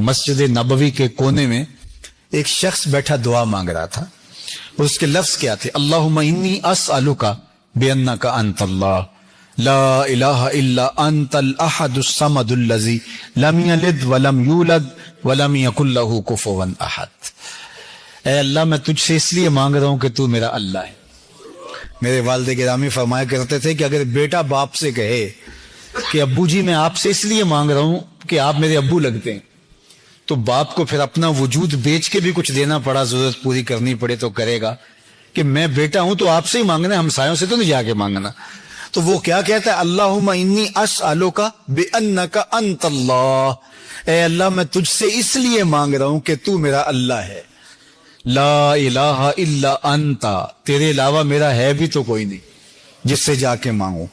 مسجد نبوی کے کونے میں ایک شخص بیٹھا دعا مانگ رہا تھا، اور اس کے لفظ کیا تھے؟ اللہم انی اسألک بانک انت اللہ لا الہ الا انت الاحد الصمد الذی لم یلد ولم یولد ولم یکن لہ کفوا احد۔ اے اللہ، میں تجھ سے اس لیے مانگ رہا ہوں کہ تو میرا اللہ ہے۔ میرے والد گرامی فرمایا کرتے تھے کہ اگر بیٹا باپ سے کہے کہ ابو جی میں آپ سے اس لیے مانگ رہا ہوں کہ آپ میرے ابو لگتے ہیں، تو باپ کو پھر اپنا وجود بیچ کے بھی کچھ دینا پڑا، ضرورت پوری کرنی پڑے تو کرے گا کہ میں بیٹا ہوں تو آپ سے ہی مانگنا ہے، ہمسایوں سے تو نہیں جا کے مانگنا۔ تو وہ کیا کہتا ہے؟ اللہم انی اسألک بانک انت اللہ، اے اللہ میں تجھ سے اس لیے مانگ رہا ہوں کہ تو میرا اللہ ہے، لا الہ الا انت، تیرے علاوہ میرا ہے بھی تو کوئی نہیں جس سے جا کے مانگوں۔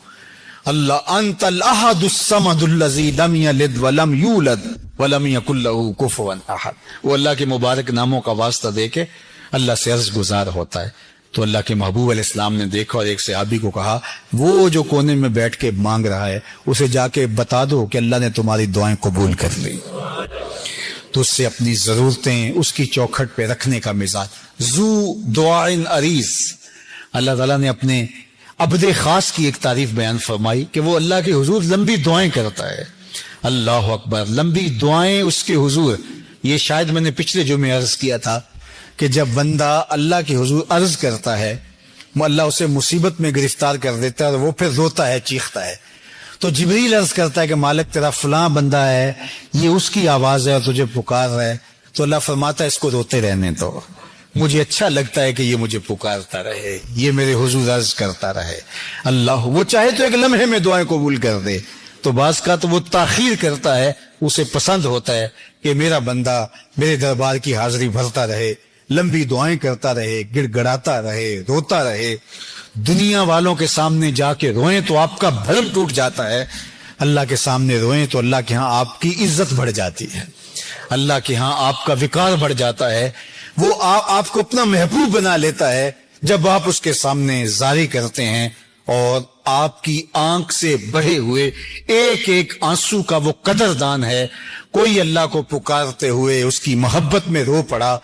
اللہ انت الاحد الصمد الذی لم یلد ولم یولد ولم یکن لہ کفوا احد۔ وہ اللہ کے مبارک ناموں کا واسطہ دے کے اللہ سے عرض گزار ہوتا ہے۔ تو اللہ کے محبوب علیہ السلام نے دیکھا اور ایک صحابی کو کہا، وہ جو کونے میں بیٹھ کے مانگ رہا ہے اسے جا کے بتا دو کہ اللہ نے تمہاری دعائیں قبول کر لی۔ تو اس سے اپنی ضرورتیں اس کی چوکھٹ پہ رکھنے کا مزاج، ذو دعائن عریض۔ اللہ تعالیٰ نے اپنے عبد خاص کی ایک تعریف بیان فرمائی کہ وہ اللہ کے حضور لمبی دعائیں کرتا ہے۔ اللہ اکبر، لمبی دعائیں اس کے حضور۔ یہ شاید میں نے پچھلے جمعے عرض کیا تھا کہ جب بندہ اللہ کے حضور عرض کرتا ہے، اللہ اسے مصیبت میں گرفتار کر دیتا ہے اور وہ پھر روتا ہے، چیختا ہے، تو جبریل عرض کرتا ہے کہ مالک تیرا فلاں بندہ ہے، یہ اس کی آواز ہے اور تجھے پکار رہا ہے، تو اللہ فرماتا ہے اس کو روتے رہنے دو، مجھے اچھا لگتا ہے کہ یہ مجھے پکارتا رہے، یہ میرے حضور عرض کرتا رہے۔ اللہ وہ چاہے تو ایک لمحے میں دعائیں قبول کر دے، تو بعض کا تو وہ تاخیر کرتا ہے، اسے پسند ہوتا ہے کہ میرا بندہ میرے دربار کی حاضری بھرتا رہے، لمبی دعائیں کرتا رہے، گڑ گڑاتا رہے، روتا رہے۔ دنیا والوں کے سامنے جا کے روئیں تو آپ کا بھرم ٹوٹ جاتا ہے، اللہ کے سامنے روئیں تو اللہ کے ہاں آپ کی عزت بڑھ جاتی ہے، اللہ کے ہاں آپ کا وقار بڑھ جاتا ہے، وہ آپ کو اپنا محبوب بنا لیتا ہے جب آپ اس کے سامنے زاری کرتے ہیں، اور آپ کی آنکھ سے بہے ہوئے ایک ایک آنسو کا وہ قدردان ہے۔ کوئی اللہ کو پکارتے ہوئے اس کی محبت میں رو پڑا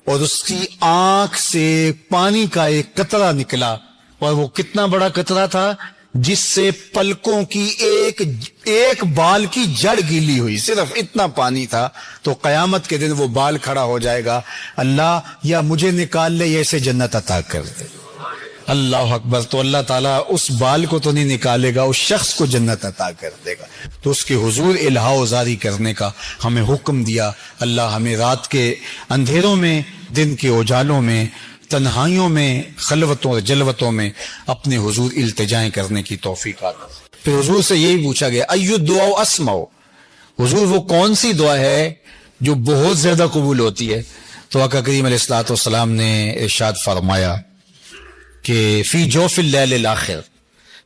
اور اس کی آنکھ سے پانی کا ایک قطرہ نکلا، اور وہ کتنا بڑا قطرہ تھا، جس سے پلکوں کی ایک بال کی جڑ گیلی ہوئی، صرف اتنا پانی تھا، تو قیامت کے دن وہ بال کھڑا ہو جائے گا، اللہ یا مجھے نکال لے یا اسے جنت عطا کر دے۔ اللہ اکبر، تو اللہ تعالیٰ اس بال کو تو نہیں نکالے گا، اس شخص کو جنت عطا کر دے گا۔ تو اس کے حضور الہا و زاری کرنے کا ہمیں حکم دیا۔ اللہ ہمیں رات کے اندھیروں میں، دن کے اجالوں میں، تنہائیوں میں، خلوتوں اور جلوتوں میں اپنے حضور التجائیں کرنے کی توفیق عطا۔ پھر حضور سے یہی پوچھا گیا، ایو دعا اسمع، حضور وہ کون سی دعا ہے جو بہت زیادہ قبول ہوتی ہے؟ تو آقا کریم علیہ الصلوۃ والسلام نے ارشاد فرمایا کہ فی جوف اللیل الاخر،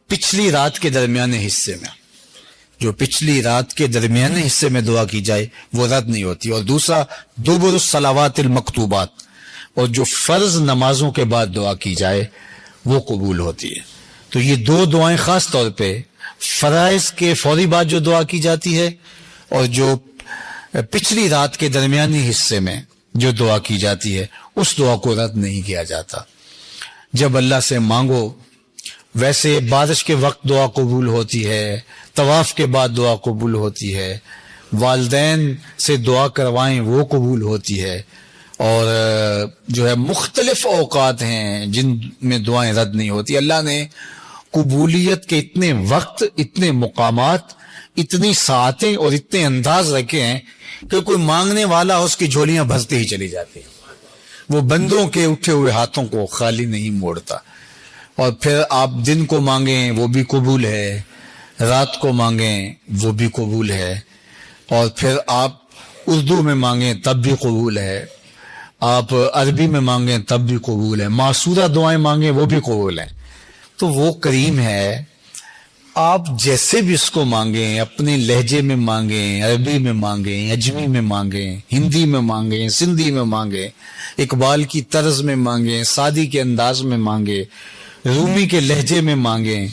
پچھلی رات کے درمیانے حصے میں، جو پچھلی رات کے درمیانے حصے میں دعا کی جائے وہ رد نہیں ہوتی۔ اور دوسرا دبر الصلوات المکتوبات، اور جو فرض نمازوں کے بعد دعا کی جائے وہ قبول ہوتی ہے۔ تو یہ دو دعائیں خاص طور پہ فرائض کے فوری بعد جو دعا کی جاتی ہے، اور جو پچھلی رات کے درمیانی حصے میں جو دعا کی جاتی ہے، اس دعا کو رد نہیں کیا جاتا۔ جب اللہ سے مانگو، ویسے بارش کے وقت دعا قبول ہوتی ہے، طواف کے بعد دعا قبول ہوتی ہے، والدین سے دعا کروائیں وہ قبول ہوتی ہے، اور جو ہے مختلف اوقات ہیں جن میں دعائیں رد نہیں ہوتی۔ اللہ نے قبولیت کے اتنے وقت، اتنے مقامات، اتنی ساعتیں اور اتنے انداز رکھے ہیں کہ کوئی مانگنے والا اس کی جھولیاں بھرتے ہی چلی جاتی ہیں، وہ بندوں کے اٹھے ہوئے ہاتھوں کو خالی نہیں موڑتا۔ اور پھر آپ دن کو مانگیں وہ بھی قبول ہے، رات کو مانگیں وہ بھی قبول ہے، اور پھر آپ اردو میں مانگیں تب بھی قبول ہے، آپ عربی میں مانگیں تب بھی قبول ہے، معصورہ دعائیں مانگیں وہ بھی قبول ہیں۔ تو وہ کریم ہے، آپ جیسے بھی اس کو مانگیں، اپنے لہجے میں مانگیں، عربی میں مانگیں، اجمی میں مانگیں، ہندی میں مانگیں، سندھی میں مانگیں، اقبال کی طرز میں مانگیں، سعدی کے انداز میں مانگیں، رومی کے لہجے میں مانگیں،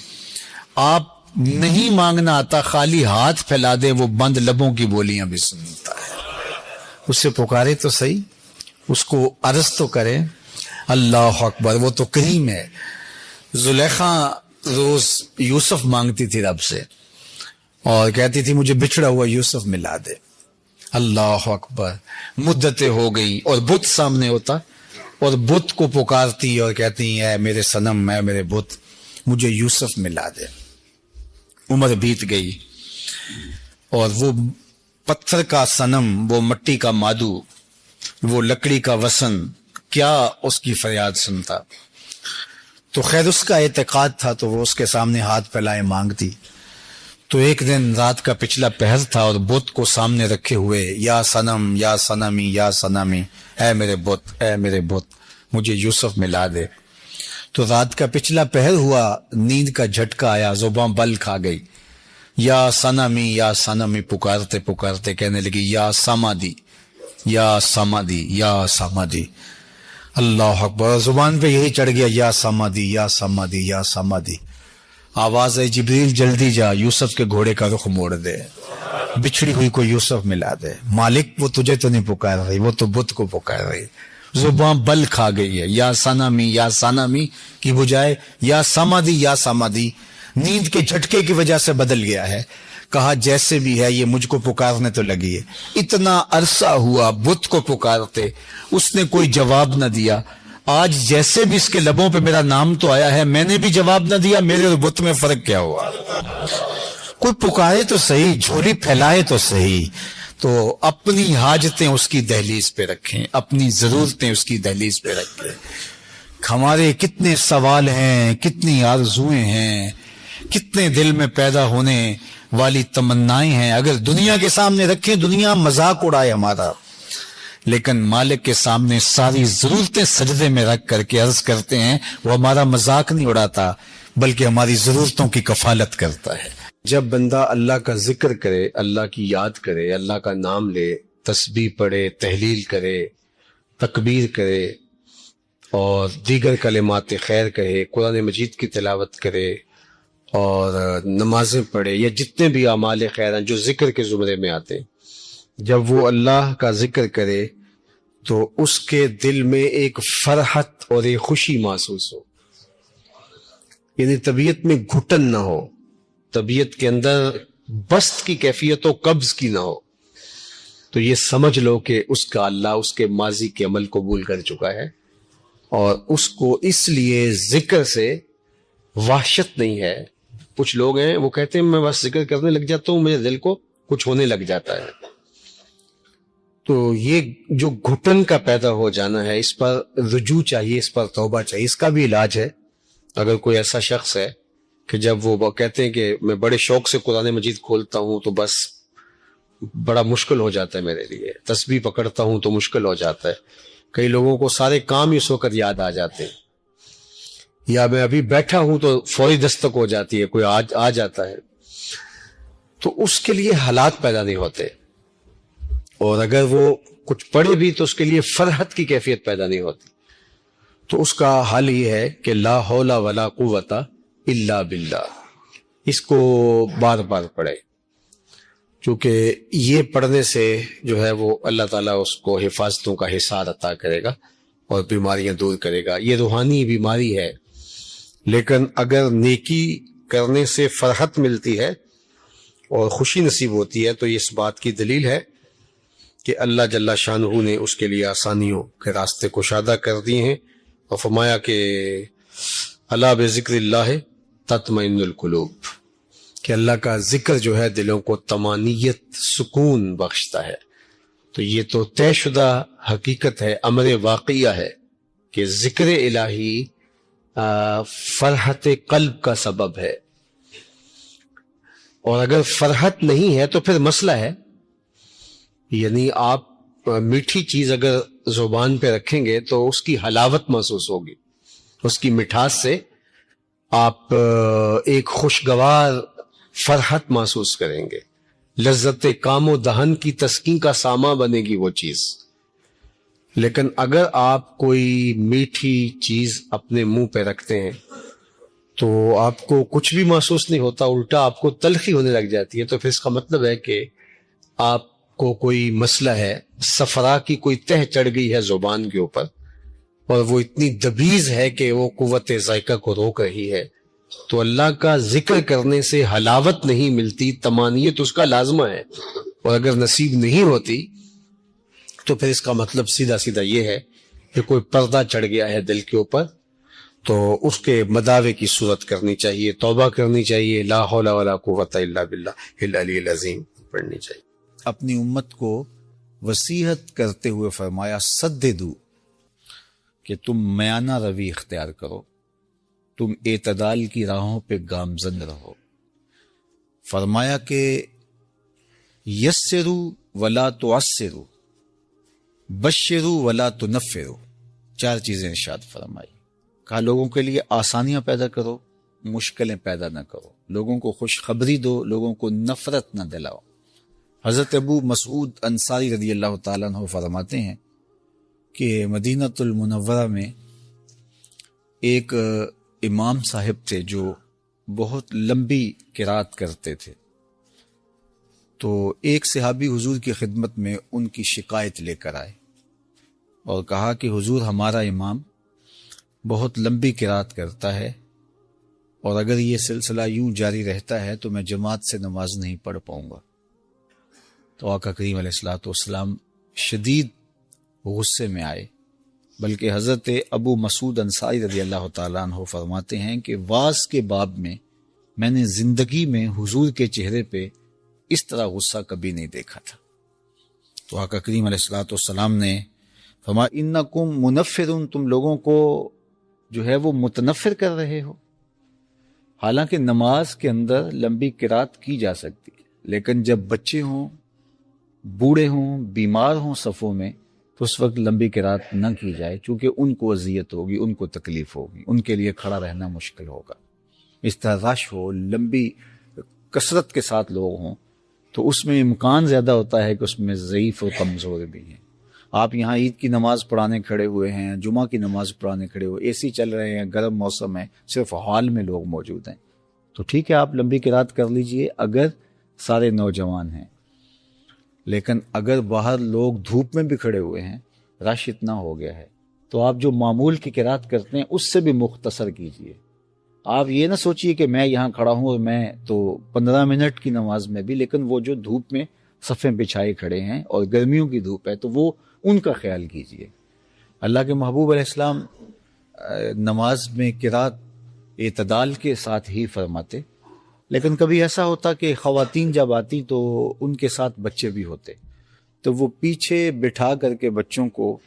آپ نہیں مانگنا آتا خالی ہاتھ پھیلا دیں، وہ بند لبوں کی بولیاں بھی سنتا ہے۔ اسے پکارے تو صحیح, اس کو عرض تو کرے. اللہ اکبر, وہ تو کریم ہے. زلیخا روز یوسف مانگتی تھی رب سے اور کہتی تھی مجھے بچھڑا ہوا یوسف ملا دے. اللہ اکبر, مدتیں ہو گئی اور بت سامنے ہوتا اور بت کو پکارتی اور کہتی اے میرے صنم, اے میرے بت, مجھے یوسف ملا دے. عمر بیت گئی اور وہ پتھر کا صنم, وہ مٹی کا مادو, وہ لکڑی کا وسن کیا اس کی فریاد سنتا. تو خیر اس کا اعتقاد تھا تو وہ اس کے سامنے ہاتھ پھیلائے مانگتی. تو ایک دن رات کا پچھلا پہر تھا اور بت کو سامنے رکھے ہوئے یا صنم یا صنمی یا صنمی, اے میرے بت, اے میرے بت, مجھے یوسف ملا دے. تو رات کا پچھلا پہر ہوا, نیند کا جھٹکا آیا, زباں بل کھا گئی. یا صنمی پکارتے پکارتے کہنے لگی یا سمادی, یا سمادی, یا سمادی. اللہ اکبر, زبان پہ یہی چڑھ گیا یا سمادی, یا سمادی, یا سمادی. آواز ہے جبریل جلدی جا, یوسف کے گھوڑے کا رخ موڑ دے, بچھڑی ہوئی کو یوسف ملا دے. مالک وہ تجھے تو نہیں پکار رہی, وہ تو بت کو پکار رہی. زباں بل کھا گئی ہے. یا سنامی کی بجائے یا سمادی, یا سمادی. نیند کے جھٹکے کی وجہ سے بدل گیا ہے. کہا جیسے بھی ہے یہ مجھ کو پکارنے تو لگی ہے. اتنا عرصہ ہوا بت کو پکارتے, اس نے کوئی جواب نہ دیا. آج جیسے بھی اس کے لبوں پہ میرا نام تو آیا ہے, میں نے بھی جواب نہ دیا. میرے اور بت میں فرق کیا ہوا؟ کوئی پکارے تو صحیح, جھولی پھیلائے تو صحیح. تو اپنی حاجتیں اس کی دہلیز پہ رکھیں, اپنی ضرورتیں اس کی دہلیز پہ رکھیں. ہمارے کتنے سوال ہیں, کتنی آرزویں ہیں, کتنے دل میں پیدا ہونے والی تمنائیں ہیں. اگر دنیا کے سامنے رکھیں, دنیا مذاق اڑائے ہمارا, لیکن مالک کے سامنے ساری ضرورتیں سجدے میں رکھ کر کے عرض کرتے ہیں, وہ ہمارا مذاق نہیں اڑاتا بلکہ ہماری ضرورتوں کی کفالت کرتا ہے. جب بندہ اللہ کا ذکر کرے, اللہ کی یاد کرے, اللہ کا نام لے, تسبیح پڑھے, تحلیل کرے, تکبیر کرے اور دیگر کلمات خیر کہے, قرآن مجید کی تلاوت کرے اور نمازیں پڑھے, یا جتنے بھی اعمال خیر ہیں جو ذکر کے زمرے میں آتے ہیں, جب وہ اللہ کا ذکر کرے تو اس کے دل میں ایک فرحت اور ایک خوشی محسوس ہو. یعنی طبیعت میں گھٹن نہ ہو, طبیعت کے اندر بست کی کیفیت ہو, قبض کی نہ ہو. تو یہ سمجھ لو کہ اس کا اللہ اس کے ماضی کے عمل قبول کر چکا ہے, اور اس کو اس لیے ذکر سے وحشت نہیں ہے. کچھ لوگ ہیں وہ کہتے ہیں میں بس ذکر کرنے لگ جاتا ہوں, میرے دل کو کچھ ہونے لگ جاتا ہے. تو یہ جو گھٹن کا پیدا ہو جانا ہے, اس پر رجوع چاہیے, اس پر توبہ چاہیے. اس کا بھی علاج ہے. اگر کوئی ایسا شخص ہے کہ جب وہ کہتے ہیں کہ میں بڑے شوق سے قرآن مجید کھولتا ہوں تو بس بڑا مشکل ہو جاتا ہے میرے لیے, تسبیح پکڑتا ہوں تو مشکل ہو جاتا ہے. کئی لوگوں کو سارے کام اس وقت یاد آ جاتے ہیں, یا میں ابھی بیٹھا ہوں تو فوری دستک ہو جاتی ہے, کوئی آ جاتا ہے. تو اس کے لیے حالات پیدا نہیں ہوتے, اور اگر وہ کچھ پڑھے بھی تو اس کے لیے فرحت کی کیفیت پیدا نہیں ہوتی. تو اس کا حل یہ ہے کہ لا حول ولا قوت الا باللہ, اس کو بار بار پڑھے, چونکہ یہ پڑھنے سے جو ہے وہ اللہ تعالیٰ اس کو حفاظتوں کا حصار عطا کرے گا اور بیماریاں دور کرے گا. یہ روحانی بیماری ہے, لیکن اگر نیکی کرنے سے فرحت ملتی ہے اور خوشی نصیب ہوتی ہے تو یہ اس بات کی دلیل ہے کہ اللہ جل شانہ نے اس کے لیے آسانیوں کے راستے کشادہ کر دیے ہیں, اور فرمایا کہ الا بذکر اللہ تطمئن القلوب, کہ اللہ کا ذکر جو ہے دلوں کو طمانینت, سکون بخشتا ہے. تو یہ تو طے شدہ حقیقت ہے, امر واقعہ ہے کہ ذکر الہی فرحت قلب کا سبب ہے. اور اگر فرحت نہیں ہے تو پھر مسئلہ ہے. یعنی آپ میٹھی چیز اگر زبان پہ رکھیں گے تو اس کی حلاوت محسوس ہوگی, اس کی مٹھاس سے آپ ایک خوشگوار فرحت محسوس کریں گے, لذت کام و دہن کی تسکین کا ساما بنے گی وہ چیز. لیکن اگر آپ کوئی میٹھی چیز اپنے منہ پہ رکھتے ہیں تو آپ کو کچھ بھی محسوس نہیں ہوتا, الٹا آپ کو تلخی ہونے لگ جاتی ہے. تو پھر اس کا مطلب ہے کہ آپ کو کوئی مسئلہ ہے، صفرا کی کوئی تہ چڑھ گئی ہے زبان کے اوپر اور وہ اتنی دبیز ہے کہ وہ قوت ذائقہ کو روک رہی ہے، تو اللہ کا ذکر کرنے سے حلاوت نہیں ملتی، طمانینت اس کا لازمہ ہے، اور اگر نصیب نہیں ہوتی تو پھر اس کا مطلب سیدھا سیدھا یہ ہے کہ کوئی پردہ چڑھ گیا ہے دل کے اوپر، تو اس کے مداوے کی صورت کرنی چاہیے، توبہ کرنی چاہیے، لا حول ولا قوت الا باللہ العلی العظیم پڑھنی چاہیے۔ اپنی امت کو وصیحت کرتے ہوئے فرمایا سددو، کہ تم میانہ روی اختیار کرو، تم اعتدال کی راہوں پہ گامزن رہو۔ فرمایا کہ یسرو ولا تعسرو، بشرو ولا تنفرو، 4 چیزیں ارشاد فرمائی۔ کہا لوگوں کے لیے آسانیاں پیدا کرو، مشکلیں پیدا نہ کرو، لوگوں کو خوشخبری دو، لوگوں کو نفرت نہ دلاؤ۔ حضرت ابو مسعود انصاری رضی اللہ تعالیٰ عنہ فرماتے ہیں کہ مدینۃ المنورہ میں ایک امام صاحب تھے جو بہت لمبی قرات کرتے تھے، تو ایک صحابی حضور کی خدمت میں ان کی شکایت لے کر آئے اور کہا کہ حضور ہمارا امام بہت لمبی قرات کرتا ہے، اور اگر یہ سلسلہ یوں جاری رہتا ہے تو میں جماعت سے نماز نہیں پڑھ پاؤں گا۔ تو آقا کریم علیہ الصلوۃ والسلام شدید غصے میں آئے، بلکہ حضرت ابو مسعود انصاری رضی اللہ تعالیٰ عنہ فرماتے ہیں کہ واعظ کے باب میں نے زندگی میں حضور کے چہرے پہ اس طرح غصہ کبھی نہیں دیکھا تھا۔ تو آقا کریم علیہ الصلوۃ والسلام نے فرمایا انکم منفرون، تم لوگوں کو جو ہے وہ متنفر کر رہے ہو۔ حالانکہ نماز کے اندر لمبی قرات کی جا سکتی ہے، لیکن جب بچے ہوں، بوڑھے ہوں، بیمار ہوں صفوں میں، تو اس وقت لمبی قرات نہ کی جائے، چونکہ ان کو اذیت ہوگی، ان کو تکلیف ہوگی، ان کے لیے کھڑا رہنا مشکل ہوگا۔ اس طرح رش ہو، لمبی کثرت کے ساتھ لوگ ہوں، تو اس میں امکان زیادہ ہوتا ہے کہ اس میں ضعیف اور کمزور بھی ہیں۔ آپ یہاں عید کی نماز پڑھانے کھڑے ہوئے ہیں، جمعہ کی نماز پڑھانے کھڑے ہوئے، اے سی چل رہے ہیں، گرم موسم ہے، صرف ہال میں لوگ موجود ہیں، تو ٹھیک ہے آپ لمبی قرات کر لیجئے اگر سارے نوجوان ہیں، لیکن اگر باہر لوگ دھوپ میں بھی کھڑے ہوئے ہیں، رش اتنا ہو گیا ہے، تو آپ جو معمول کی قرات کرتے ہیں اس سے بھی مختصر کیجئے۔ آپ یہ نہ سوچئے کہ میں یہاں کھڑا ہوں اور میں تو 15 منٹ کی نماز میں بھی، لیکن وہ جو دھوپ میں صفیں بچھائے کھڑے ہیں اور گرمیوں کی دھوپ ہے تو وہ ان کا خیال کیجئے۔ اللہ کے محبوب علیہ السلام نماز میں قرات اعتدال کے ساتھ ہی فرماتے، لیکن کبھی ایسا ہوتا کہ خواتین جب آتی تو ان کے ساتھ بچے بھی ہوتے، تو وہ پیچھے بٹھا کر کے بچوں کو،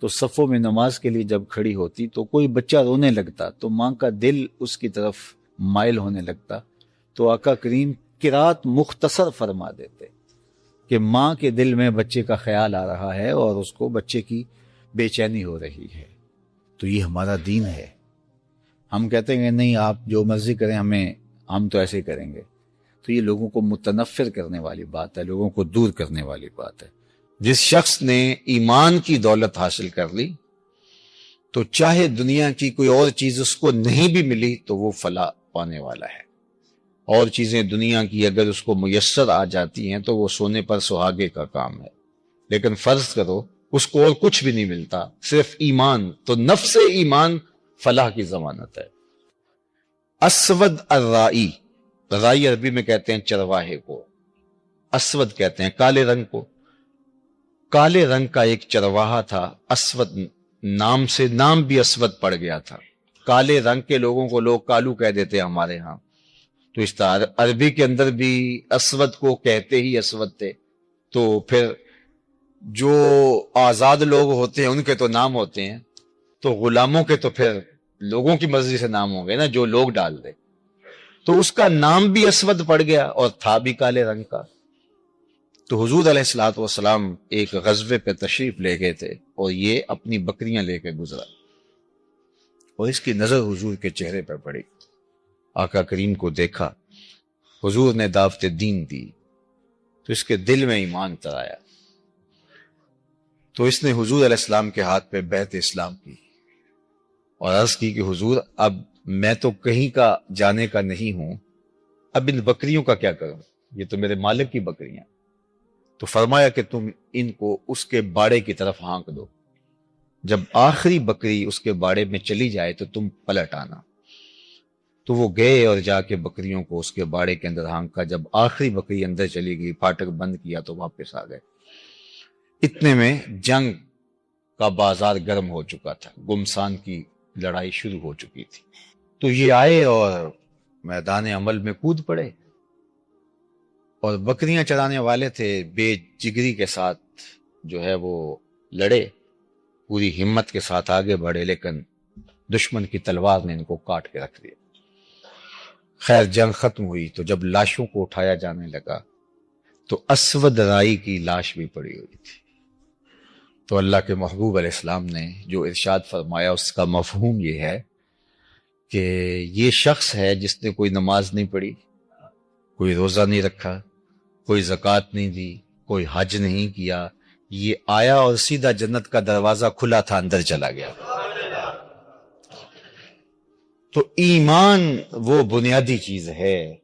تو صفوں میں نماز کے لیے جب کھڑی ہوتی تو کوئی بچہ رونے لگتا تو ماں کا دل اس کی طرف مائل ہونے لگتا، تو آقا کریم قرات مختصر فرما دیتے کہ ماں کے دل میں بچے کا خیال آ رہا ہے اور اس کو بچے کی بے چینی ہو رہی ہے۔ تو یہ ہمارا دین ہے۔ ہم کہتے ہیں نہیں آپ جو مرضی کریں، ہم تو ایسے ہی کریں گے، تو یہ لوگوں کو متنفر کرنے والی بات ہے، لوگوں کو دور کرنے والی بات ہے۔ جس شخص نے ایمان کی دولت حاصل کر لی تو چاہے دنیا کی کوئی اور چیز اس کو نہیں بھی ملی تو وہ فلاح پانے والا ہے۔ اور چیزیں دنیا کی اگر اس کو میسر آ جاتی ہیں تو وہ سونے پر سہاگے کا کام ہے، لیکن فرض کرو اس کو اور کچھ بھی نہیں ملتا، صرف ایمان، تو نفس ایمان فلاح کی ضمانت ہے۔ اسود الرائی، رائی عربی میں کہتے ہیں چرواہے کو، اسود کہتے ہیں کالے رنگ کو۔ کالے رنگ کا ایک چرواہا تھا، اسود نام سے، نام بھی اسود پڑ گیا تھا۔ کالے رنگ کے لوگوں کو لوگ کالو کہہ دیتے ہیں ہمارے ہاں، تو اس طرح عربی کے اندر بھی اسود کو کہتے ہی اسود تھے۔ تو پھر جو آزاد لوگ ہوتے ہیں ان کے تو نام ہوتے ہیں، تو غلاموں کے تو پھر لوگوں کی مرضی سے نام ہوں گے نا، جو لوگ ڈال دے۔ تو اس کا نام بھی اسود پڑ گیا اور تھا بھی کالے رنگ کا۔ تو حضور علیہ الصلوۃ والسلام ایک غزوے پہ تشریف لے گئے تھے اور یہ اپنی بکریاں لے کے گزرا، اور اس کی نظر حضور کے چہرے پر پڑی۔ آقا کریم کو دیکھا، حضور نے دعوت دین دی تو اس کے دل میں ایمان اتر آیا، تو اس نے حضور علیہ السلام کے ہاتھ پہ بیعت اسلام کی اور عرض کی کہ حضور اب میں تو کہیں کا جانے کا نہیں ہوں، اب ان بکریوں کا کیا کروں، یہ تو میرے مالک کی بکریاں۔ تو فرمایا کہ تم ان کو اس کے باڑے کی طرف ہانک دو، جب آخری بکری اس کے باڑے میں چلی جائے تو تم پلٹ آنا۔ تو وہ گئے اور جا کے بکریوں کو اس کے باڑے کے اندر ہانکا، جب آخری بکری اندر چلی گئی، پھاٹک بند کیا تو واپس آ گئے۔ اتنے میں جنگ کا بازار گرم ہو چکا تھا، گمسان کی لڑائی شروع ہو چکی تھی۔ تو یہ آئے اور میدان عمل میں کود پڑے، اور بکریاں چرانے والے تھے، بے جگری کے ساتھ جو ہے وہ لڑے، پوری ہمت کے ساتھ آگے بڑھے، لیکن دشمن کی تلوار نے ان کو کاٹ کے رکھ دیا۔ خیر جنگ ختم ہوئی تو جب لاشوں کو اٹھایا جانے لگا تو اسود رائی کی لاش بھی پڑی ہوئی تھی۔ تو اللہ کے محبوب علیہ السلام نے جو ارشاد فرمایا اس کا مفہوم یہ ہے کہ یہ شخص ہے جس نے کوئی نماز نہیں پڑھی، کوئی روزہ نہیں رکھا، کوئی زکوٰۃ نہیں دی، کوئی حج نہیں کیا، یہ آیا اور سیدھا جنت کا دروازہ کھلا تھا، اندر چلا گیا۔ تو ایمان وہ بنیادی چیز ہے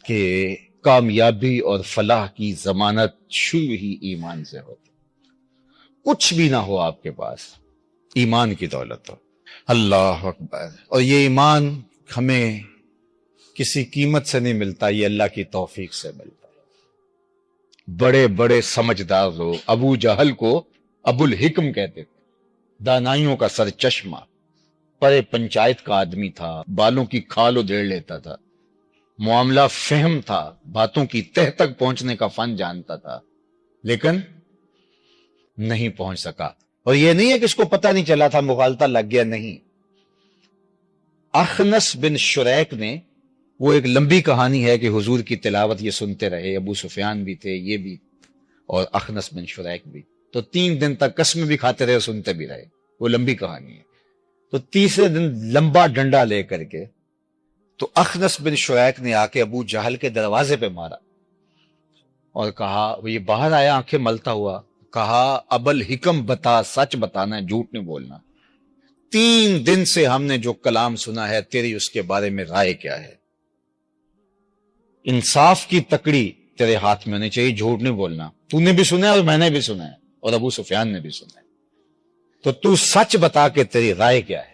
کہ کامیابی اور فلاح کی ضمانت شروع ہی ایمان سے ہوتی۔ کچھ بھی نہ ہو آپ کے پاس، ایمان کی دولت ہو۔ اللہ اکبر۔ اور یہ ایمان ہمیں کسی قیمت سے نہیں ملتا، یہ اللہ کی توفیق سے ملتا ہے۔ بڑے بڑے سمجھدار لوگ، ابو جہل کو ابو الحکم کہتے تھے، دانائیوں کا سر چشمہ، پرے پنچایت کا آدمی تھا، بالوں کی کھال ادھیڑ لیتا تھا، معاملہ فہم تھا، باتوں کی تہ تک پہنچنے کا فن جانتا تھا، لیکن نہیں پہنچ سکا۔ اور یہ نہیں ہے کہ اس کو پتہ نہیں چلا تھا، مغالطہ لگ گیا، نہیں۔ اخنس بن شریک نے، وہ ایک لمبی کہانی ہے کہ حضور کی تلاوت یہ سنتے رہے، ابو سفیان بھی تھے، یہ بھی، اور اخنس بن شریک بھی، تو 3 دن تک قسم بھی کھاتے رہے، سنتے بھی رہے، وہ لمبی کہانی ہے۔ تو تیسرے دن لمبا ڈنڈا لے کر کے تو اخنس بن شریک نے آ کے ابو جہل کے دروازے پہ مارا اور کہا، وہ یہ باہر آیا آنکھیں ملتا ہوا، کہا ابو الحکم بتا، سچ بتانا ہے، جھوٹ نہیں بولنا، 3 دن سے ہم نے جو کلام سنا ہے، تیری اس کے بارے میں رائے کیا ہے؟ انصاف کی تکڑی تیرے ہاتھ میں ہونی چاہیے، جھوٹ نہیں بولنا، تو نے بھی سنا ہے اور میں نے بھی سنا ہے اور ابو سفیان نے بھی سنا ہے، تو سچ بتا کہ تیری رائے کیا ہے۔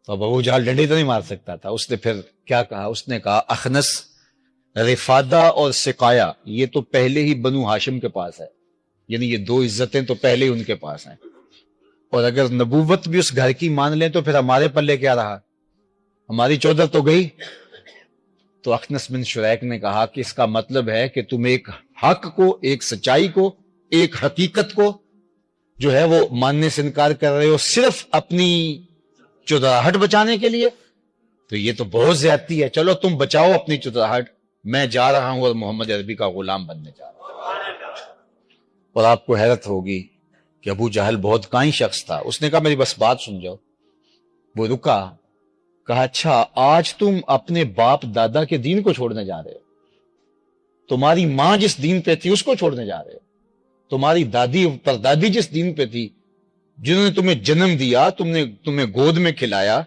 تو ابو جہل ڈنڈی تو نہیں مار سکتا تھا، اس نے پھر کیا کہا؟ اس نے کہا، اخنس، رفادہ اور سقایا یہ تو پہلے ہی بنو ہاشم کے پاس ہے، یعنی یہ 2 عزتیں تو پہلے ہی ان کے پاس ہیں، اور اگر نبوت بھی اس گھر کی مان لیں تو پھر ہمارے پلے کیا رہا، ہماری چودر تو گئی۔ تو اخنس بن شریک نے کہا کہ اس کا مطلب ہے کہ تم ایک حق کو، ایک سچائی کو، ایک حقیقت کو جو ہے وہ ماننے سے انکار کر رہے ہو صرف اپنی چودراہٹ بچانے کے لیے، تو یہ تو بہت زیادتی ہے، چلو تم بچاؤ اپنی چودراہٹ، میں جا رہا ہوں اور محمد عربی کا غلام بننے جا رہا ہوں۔ اور آپ کو حیرت ہوگی کہ ابو جہل بہت کائن شخص تھا، اس نے کہا میری بس بات سن جاؤ۔ وہ رکا، کہا اچھا آج تم اپنے باپ دادا کے دین کو چھوڑنے جا رہے ہو، تمہاری ماں جس دین پہ تھی اس کو چھوڑنے جا رہے ہو، تمہاری دادی پردادی جس دین پہ تھی، جنہوں نے تمہیں جنم دیا، تمہیں گود میں کھلایا،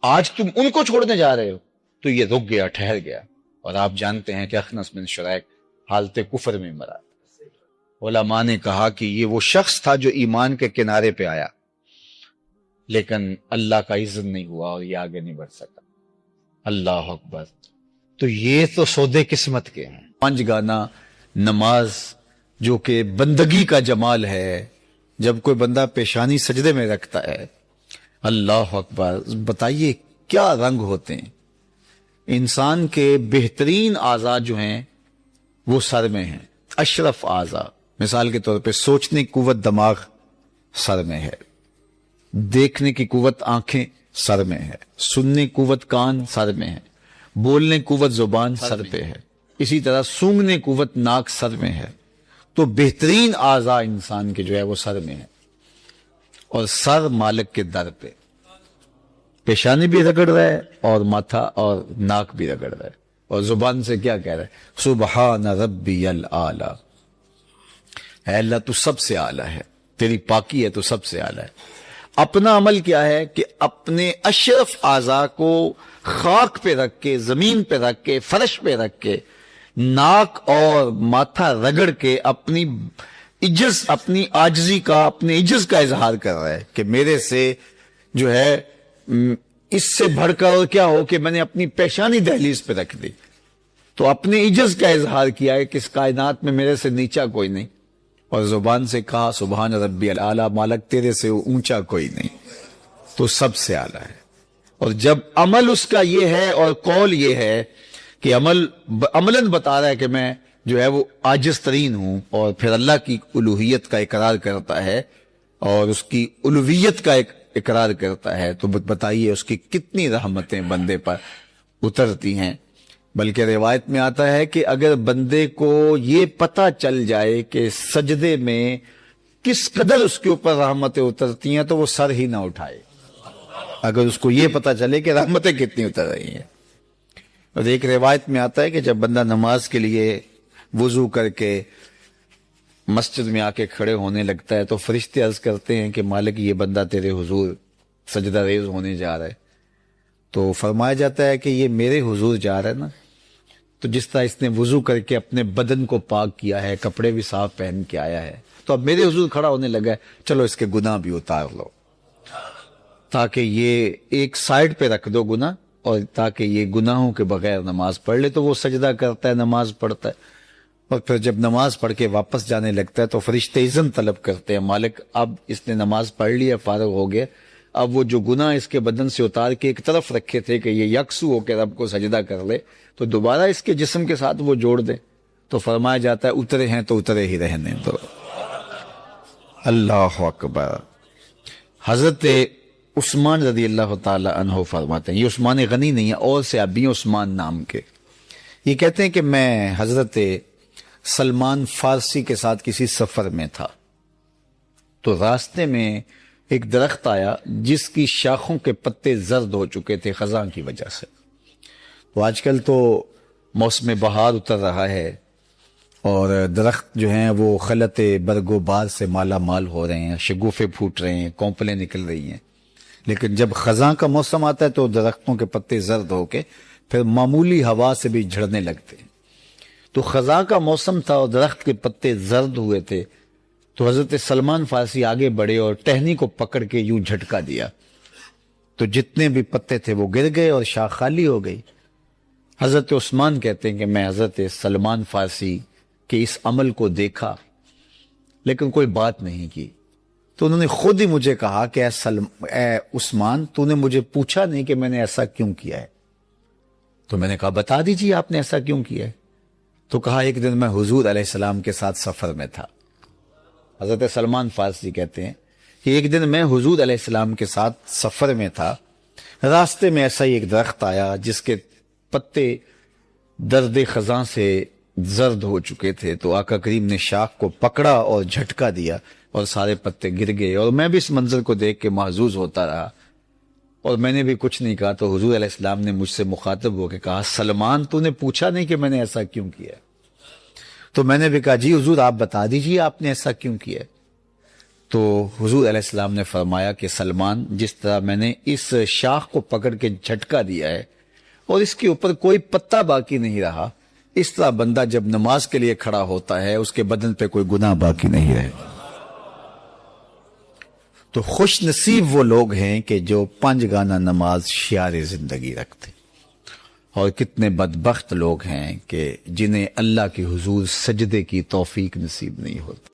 آج تم ان کو چھوڑنے جا رہے ہو۔ تو یہ رک گیا، ٹھہر گیا، اور آپ جانتے ہیں کہ اخنس بن شریک حالت کفر میں مرا۔ علماء نے کہا کہ یہ وہ شخص تھا جو ایمان کے کنارے پہ آیا، لیکن اللہ کا اذن نہیں ہوا اور یہ آگے نہیں بڑھ سکا۔ اللہ اکبر۔ تو یہ تو سودے قسمت کے ہیں۔ 5 گانا نماز جو کہ بندگی کا جمال ہے، جب کوئی بندہ پیشانی سجدے میں رکھتا ہے، اللہ اکبر، بتائیے کیا رنگ ہوتے ہیں۔ انسان کے بہترین اعضاء جو ہیں وہ سر میں ہیں، اشرف اعضاء، مثال کے طور پہ سوچنے کی قوت دماغ سر میں ہے، دیکھنے کی قوت آنکھیں سر میں ہے، سننے کی قوت کان سر میں ہے، بولنے کی قوت زبان سر پہ ہے، اسی طرح سونگنے کی قوت ناک سر میں ہے۔ تو بہترین اعضاء انسان کے جو ہے وہ سر میں ہے، اور سر مالک کے در پہ، پیشانی بھی رگڑ رہا ہے اور ماتھا اور ناک بھی رگڑ رہا ہے، اور زبان سے کیا کہہ رہا ہے؟ سبحان ربی الاعلی، اے اللہ تو سب سے اعلیٰ ہے، تیری پاکی ہے تو سب سے اعلیٰ ہے۔ اپنا عمل کیا ہے کہ اپنے اشرف اعضاء کو خاک پہ رکھ کے، زمین پہ رکھ کے، فرش پہ رکھ کے ناک اور ماتھا رگڑ کے اپنی عجز، اپنی عاجزی کا، اپنے عجز کا اظہار کر رہا ہے کہ میرے سے جو ہے اس سے بڑھ کر اور کیا ہو کہ میں نے اپنی پیشانی دہلیز پہ رکھ دی. تو اپنے عجز کا اظہار کیا ہے کہ اس کائنات میں میرے سے نیچا کوئی نہیں، اور زبان سے کہا سبحان ربی الاعلیٰ، مالک تیرے سے اونچا کوئی نہیں، تو سب سے اعلیٰ ہے. اور جب عمل اس کا یہ ہے اور قول یہ ہے کہ عملاً بتا رہا ہے کہ میں جو ہے وہ عاجز ترین ہوں، اور پھر اللہ کی الوہیت کا اقرار کرتا ہے اور اس کی الوہیت کا اقرار کرتا ہے، تو بتائیے اس کی کتنی رحمتیں بندے پر اترتی ہیں. بلکہ روایت میں آتا ہے کہ اگر بندے کو یہ پتہ چل جائے کہ سجدے میں کس قدر اس کے اوپر رحمتیں اترتی ہیں تو وہ سر ہی نہ اٹھائے، اگر اس کو یہ پتہ چلے کہ رحمتیں کتنی اتر رہی ہیں. اور ایک روایت میں آتا ہے کہ جب بندہ نماز کے لیے وضو کر کے مسجد میں آ کے کھڑے ہونے لگتا ہے تو فرشتے عرض کرتے ہیں کہ مالک یہ بندہ تیرے حضور سجدہ ریز ہونے جا رہا ہے. تو فرمایا جاتا ہے کہ یہ میرے حضور جا رہا ہے نا، تو جس طرح اس نے وضو کر کے اپنے بدن کو پاک کیا ہے، کپڑے بھی صاف پہن کے آیا ہے، تو اب میرے حضور کھڑا ہونے لگا ہے، چلو اس کے گناہ بھی اتار لو، تاکہ یہ ایک سائیڈ پہ رکھ دو گناہ، اور تاکہ یہ گناہوں کے بغیر نماز پڑھ لے. تو وہ سجدہ کرتا ہے، نماز پڑھتا ہے، اور پھر جب نماز پڑھ کے واپس جانے لگتا ہے تو فرشتے اذن طلب کرتے ہیں، مالک اب اس نے نماز پڑھ لی ہے، فارغ ہو گیا، اب وہ جو گناہ اس کے بدن سے اتار کے ایک طرف رکھے تھے کہ یہ یکسو ہو کے رب کو سجدہ کر لے، تو دوبارہ اس کے جسم کے ساتھ وہ جوڑ دے. تو فرمایا جاتا ہے اترے ہیں تو اترے ہی رہنے دو. اللہ اکبر. حضرت عثمان رضی اللہ تعالی عنہ فرماتے ہیں، یہ عثمان غنی نہیں ہے، اور سے ابھی عثمان نام کے، یہ کہتے ہیں کہ میں حضرت سلمان فارسی کے ساتھ کسی سفر میں تھا، تو راستے میں ایک درخت آیا جس کی شاخوں کے پتے زرد ہو چکے تھے خزاں کی وجہ سے. تو آج کل تو موسم بہار اتر رہا ہے اور درخت جو ہیں وہ خلط برگ و بار سے مالا مال ہو رہے ہیں، شگوفے پھوٹ رہے ہیں، کونپلیں نکل رہی ہیں. لیکن جب خزاں کا موسم آتا ہے تو درختوں کے پتے زرد ہو کے پھر معمولی ہوا سے بھی جھڑنے لگتے ہیں. تو خزاں کا موسم تھا اور درخت کے پتے زرد ہوئے تھے، تو حضرت سلمان فارسی آگے بڑھے اور ٹہنی کو پکڑ کے یوں جھٹکا دیا، تو جتنے بھی پتے تھے وہ گر گئے اور شاخ خالی ہو گئی. حضرت عثمان کہتے ہیں کہ میں حضرت سلمان فارسی کے اس عمل کو دیکھا لیکن کوئی بات نہیں کی. تو انہوں نے خود ہی مجھے کہا کہ اے عثمان، تو نے مجھے پوچھا نہیں کہ میں نے ایسا کیوں کیا ہے. تو میں نے کہا بتا دیجیے آپ نے ایسا کیوں کیا ہے. تو کہا ایک دن میں حضور علیہ السلام کے ساتھ سفر میں تھا. حضرت سلمان فارسی کہتے ہیں کہ ایک دن میں حضور علیہ السلام کے ساتھ سفر میں تھا، راستے میں ایسا ہی ایک درخت آیا جس کے پتے درد خزاں سے زرد ہو چکے تھے. تو آقا کریم نے شاخ کو پکڑا اور جھٹکا دیا اور سارے پتے گر گئے، اور میں بھی اس منظر کو دیکھ کے محظوظ ہوتا رہا اور میں نے بھی کچھ نہیں کہا. تو حضور علیہ السلام نے مجھ سے مخاطب ہو کے کہا سلمان، تو نے پوچھا نہیں کہ میں نے ایسا کیوں کیا. تو میں نے بھی کہا جی حضور آپ بتا دیجیے آپ نے ایسا کیوں کیا. تو حضور علیہ السلام نے فرمایا کہ سلمان، جس طرح میں نے اس شاخ کو پکڑ کے جھٹکا دیا ہے اور اس کے اوپر کوئی پتا باقی نہیں رہا، اس طرح بندہ جب نماز کے لیے کھڑا ہوتا ہے اس کے بدن پہ کوئی گناہ باقی نہیں رہے. تو خوش نصیب وہ لوگ ہیں کہ جو 5 گانا نماز شعار زندگی رکھتے، اور کتنے بدبخت لوگ ہیں کہ جنہیں اللہ کے حضور سجدے کی توفیق نصیب نہیں ہوتی.